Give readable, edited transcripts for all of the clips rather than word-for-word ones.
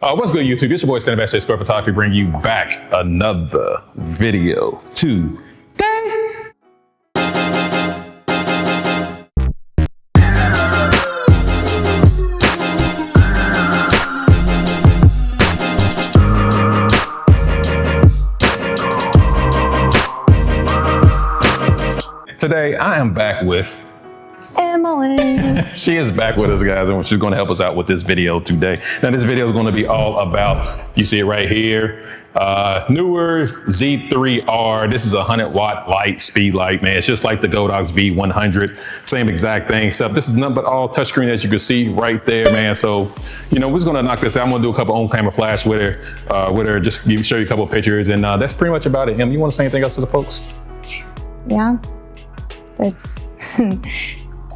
What's good, YouTube? It's your boy, Standing Back Square Photography, bringing you back another video today. Today, I am back with Emily. She is back with us, guys, and she's going to help us out with this video today. Now, this video is going to be all about, you see it right here, NEEWER Z3R. This is a 100-watt light, speed light, man. It's just like the Godox V100, same exact thing, except this is nothing but all touchscreen, as you can see right there, man. So, you know, we're just going to knock this out. I'm going to do a couple on-camera flash with her, just show you a couple of pictures, and that's pretty much about it. Em, you want to say anything else to the folks? Yeah, it's...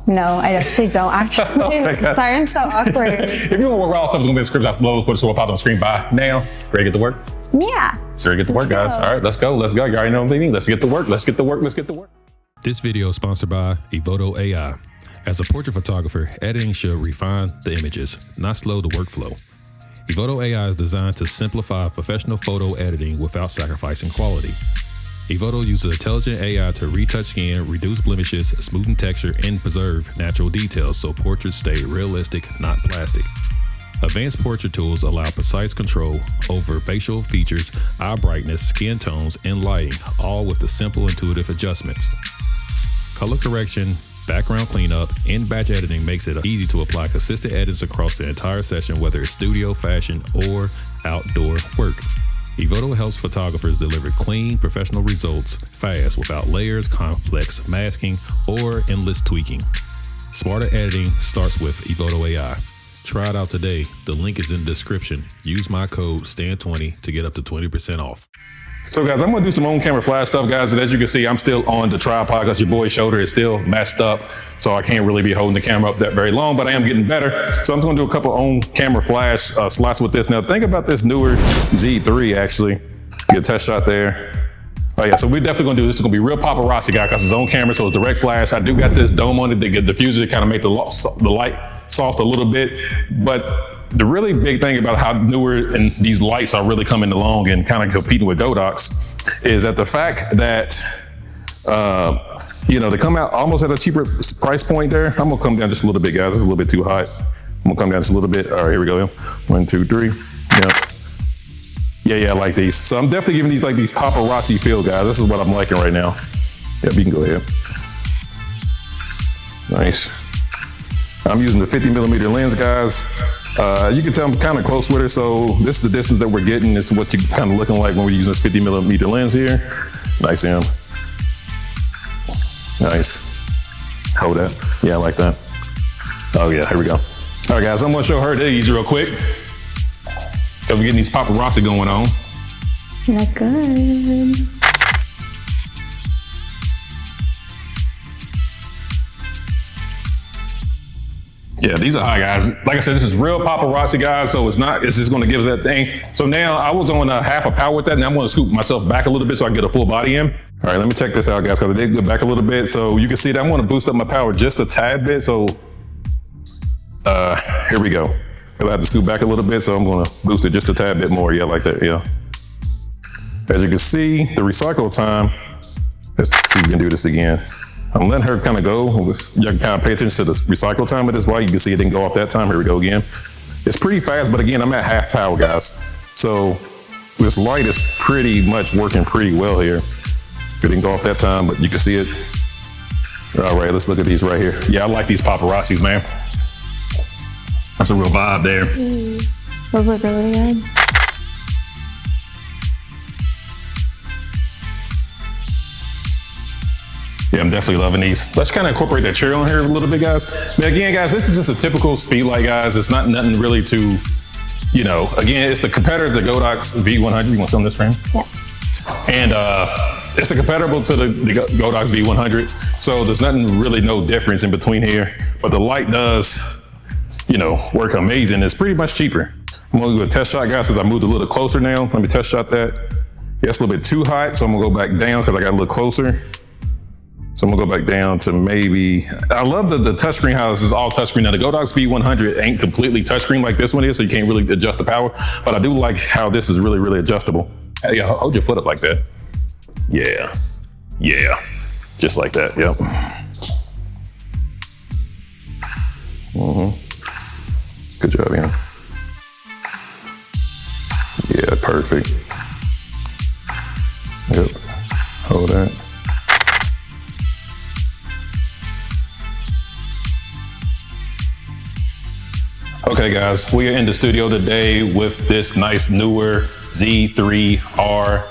No, I actually don't. Actually, sorry, I'm so awkward. If you want to work all stuff, it's gonna be in the script down below. Put it so we'll pop on the screen. Bye. Now, ready to get to work? Yeah. So ready to get to work, guys. All right, let's go. Let's go. You already know what we need. Let's get to work. Let's get to work. Let's get to work. This video is sponsored by EVOTO AI. As a portrait photographer, editing should refine the images, not slow the workflow. EVOTO AI is designed to simplify professional photo editing without sacrificing quality. EVOTO uses intelligent AI to retouch skin, reduce blemishes, smoothen texture, and preserve natural details so portraits stay realistic, not plastic. Advanced portrait tools allow precise control over facial features, eye brightness, skin tones, and lighting, all with the simple, intuitive adjustments. Color correction, background cleanup, and batch editing makes it easy to apply consistent edits across the entire session, whether it's studio, fashion, or outdoor work. EVOTO helps photographers deliver clean, professional results fast without layers, complex masking, or endless tweaking. Smarter editing starts with EVOTO AI. Try it out today. The link is in the description. Use my code STAN20 to get up to 20% off. So, guys, I'm going to do some on-camera flash stuff, guys. And as you can see, I'm still on the tripod because your boy's shoulder is still messed up. So I can't really be holding the camera up that very long, but I am getting better. So I'm just going to do a couple on-camera flash slots with this. Now, think about this NEEWER Z3, actually. Get a test shot there. Oh, yeah, so we're definitely going to do this. It's going to be real paparazzi, guys, because it's on camera, so it's direct flash. I do got this dome on it to get diffuser, kind of make the light soft a little bit. But the really big thing about how NEEWER and these lights are really coming along and kind of competing with Godox is that the fact that, you know, they come out almost at a cheaper price point there. I'm going to come down just a little bit, guys. This is a little bit too hot. I'm going to come down just a little bit. All right, here we go. 1, 2, 3. Yep. Yeah, I like these. So I'm definitely giving these like these paparazzi feel, guys. This is what I'm liking right now. Yep, you can go ahead. Nice. I'm using the 50mm lens, guys. You can tell I'm kind of close with it. So this is the distance that we're getting. It's what you're kind of looking like when we're using this 50mm lens here. Nice, Em. Nice. Hold that. Yeah, I like that. Oh yeah, here we go. All right, guys, I'm gonna show her these real quick. Cause we're getting these paparazzi going on. Not good. Yeah, these are high, guys. Like I said, this is real paparazzi, guys, so it's just gonna give us that thing. So now I was on half a power with that, and I'm gonna scoop myself back a little bit so I can get a full body in. All right, let me check this out, guys, because I did go back a little bit. So you can see that I'm gonna boost up my power just a tad bit. So here we go. Cause I had to scoop back a little bit, so I'm gonna boost it just a tad bit more. Yeah, like that, yeah. As you can see, the recycle time, let's see if we can do this again. I'm letting her kind of go. You can kind of pay attention to the recycle time of this light. You can see it didn't go off that time. Here we go again. It's pretty fast, but again, I'm at half power, guys. So this light is pretty much working pretty well here. It didn't go off that time, but you can see it. All right, let's look at these right here. Yeah, I like these paparazzis, man. That's a real vibe there. Those look really good. Yeah, I'm definitely loving these. Let's kind of incorporate that cherry on here a little bit, guys. But again, guys, this is just a typical speed light, guys. It's not nothing really too, you know, again, it's the competitor to the Godox V100. You want some of this frame? Yeah. And it's the compatible to the Godox V100. So there's nothing really, no difference in between here. But the light does, you know, work amazing. It's pretty much cheaper. I'm gonna do a test shot, guys, because I moved a little closer now. Let me test shot that. Yeah, it's a little bit too hot, so I'm gonna go back down because I got a little closer. So I'm gonna go back down to maybe, I love the touchscreen, how this is all touchscreen. Now the Godox V100 ain't completely touchscreen like this one is, so you can't really adjust the power, but I do like how this is really, really adjustable. Hey, hold your foot up like that. Yeah, yeah, just like that, yep. Good job, Ian. Yeah, perfect. Yep, hold that. Okay guys, we are in the studio today with this nice NEEWER Z3R.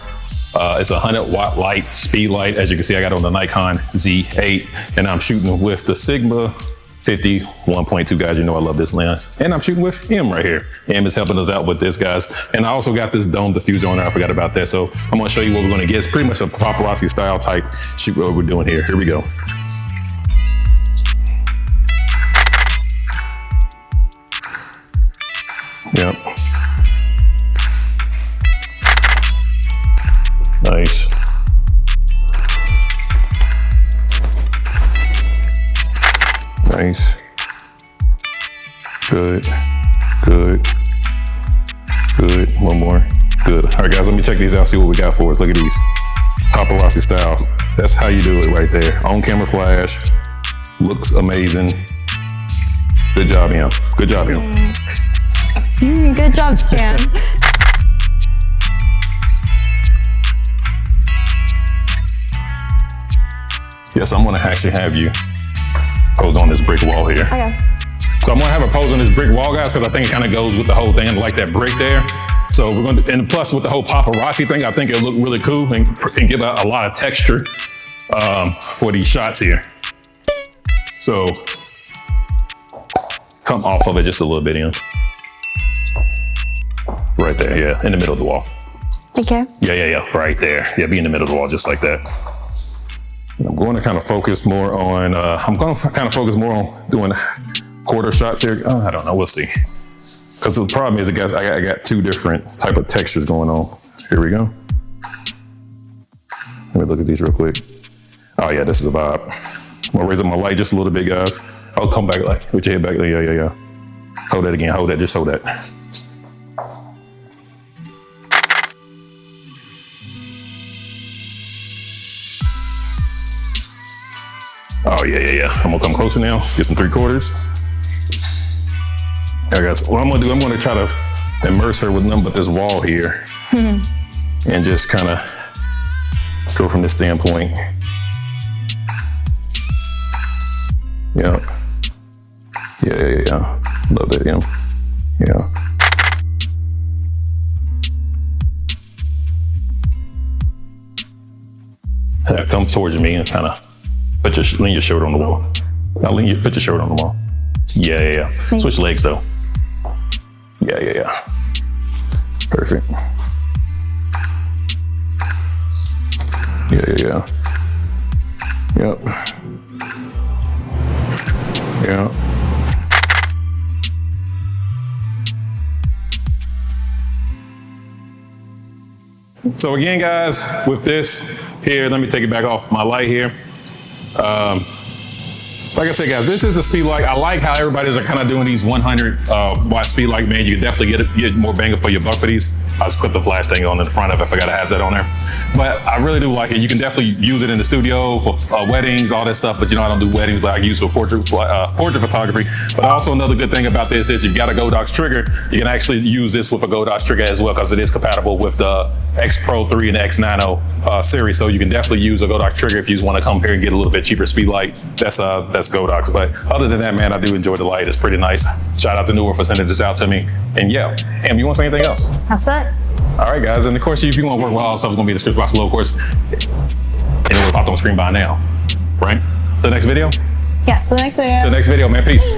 It's a 100-watt light, speed light. As you can see, I got on the Nikon Z8 and I'm shooting with the Sigma 50 1.2, guys. You know I love this lens. And I'm shooting with M right here. M is helping us out with this, guys. And I also got this dome diffuser on there. I forgot about that. So I'm gonna show you what we're gonna get. It's pretty much a paparazzi style type shoot what we're doing here. Here we go. Yep. Nice. Nice. Good. Good. Good. One more. Good. All right, guys, let me check these out, see what we got for us. Look at these. Paparazzi style. That's how you do it right there. On camera flash. Looks amazing. Good job, Em. Good job, Em. Good job, Stan. Yes, I'm gonna actually have you pose on this brick wall here. Okay. So I'm gonna have a pose on this brick wall, guys, because I think it kind of goes with the whole thing, like that brick there. So we're gonna, and plus with the whole paparazzi thing, I think it'll look really cool and give a lot of texture for these shots here. So come off of it just a little bit, Ian. Right there, yeah, in the middle of the wall. Okay. Yeah, right there. Yeah, be in the middle of the wall, just like that. I'm going to kind of focus more on, doing quarter shots here. I don't know, we'll see. Because the problem is, guys, I got two different type of textures going on. Here we go. Let me look at these real quick. Oh yeah, this is a vibe. I'm gonna raise up my light just a little bit, guys. I'll come back like, with your head back, yeah. Hold that again, hold that, just hold that. Oh yeah. I'm gonna come closer now, get some 3/4. Yeah, guys, what I'm gonna do, I'm gonna try to immerse her with nothing but this wall here. And just kind of go from this standpoint. Yeah. Love that, yeah. Yeah, come towards me and kind of lean your shoulder on the wall. Now put your shoulder on the wall. Yeah. Switch legs though. Yeah. Perfect. Yeah. Yep. Yeah. So again, guys, with this here, let me take it back off my light here. Like I said, guys, this is the speed light. I like how everybody's kind of doing these 100-watt speed light, man. You can definitely get more bang for your buck for these. I just put the flash thing on in the front of it. I forgot to have that on there. But I really do like it. You can definitely use it in the studio for weddings, all that stuff. But you know, I don't do weddings, but I can use it for portrait photography. But also another good thing about this is you've got a Godox trigger. You can actually use this with a Godox trigger as well, because it is compatible with the X Pro 3 and the X Nano series. So you can definitely use a Godox trigger if you just want to come here and get a little bit cheaper speed light. That's Godox. But other than that, man, I do enjoy the light. It's pretty nice. Shout out to NEEWER for sending this out to me. And yeah, Em, you want to say anything else? That's it. All right, guys. And of course, if you want to work with all the stuff, it's going to be in the description box below, of course. And it will pop on the screen by now, right? To the next video? Yeah, to the next video. To the next video, man. Peace.